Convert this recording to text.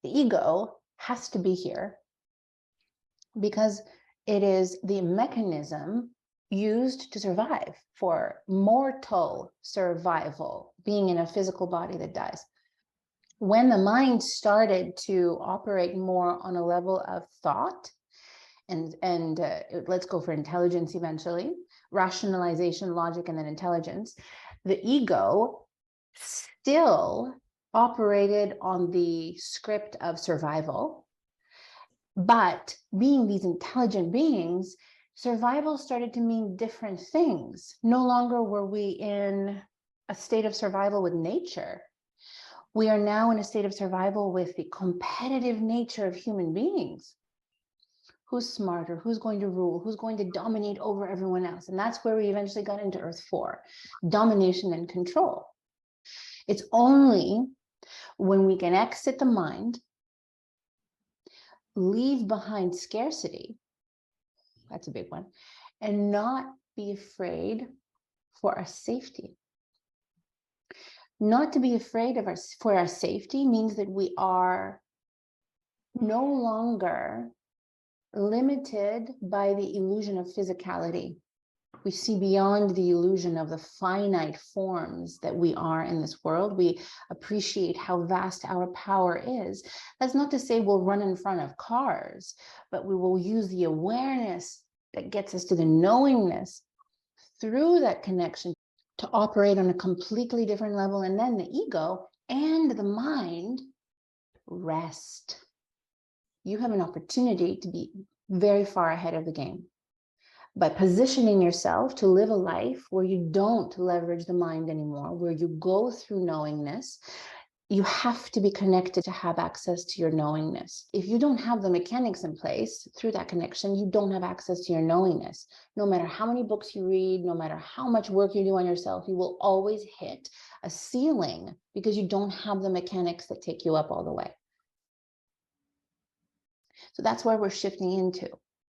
The ego has to be here because it is the mechanism used to survive, for mortal survival, being in a physical body that dies. When the mind started to operate more on a level of thought, and let's go for intelligence eventually, rationalization, logic, and then intelligence, the ego still operated on the script of survival. But being these intelligent beings, survival started to mean different things. No longer were we in a state of survival with nature. We are now in a state of survival with the competitive nature of human beings. Who's smarter? Who's going to rule? Who's going to dominate over everyone else? And that's where we eventually got into Earth 4, domination and control. It's only when we can exit the mind, leave behind scarcity, that's a big one, and not be afraid for our safety. Not to be afraid of for our safety means that we are no longer limited by the illusion of physicality. We see beyond the illusion of the finite forms that we are in this world. We appreciate how vast our power is. That's not to say we'll run in front of cars, but we will use the awareness that gets us to the knowingness through that connection to operate on a completely different level. And then the ego and the mind rest. You have an opportunity to be very far ahead of the game by positioning yourself to live a life where you don't leverage the mind anymore, where you go through knowingness. You have to be connected to have access to your knowingness. If you don't have the mechanics in place through that connection, you don't have access to your knowingness. No matter how many books you read, no matter how much work you do on yourself, you will always hit a ceiling because you don't have the mechanics that take you up all the way. So that's where we're shifting into.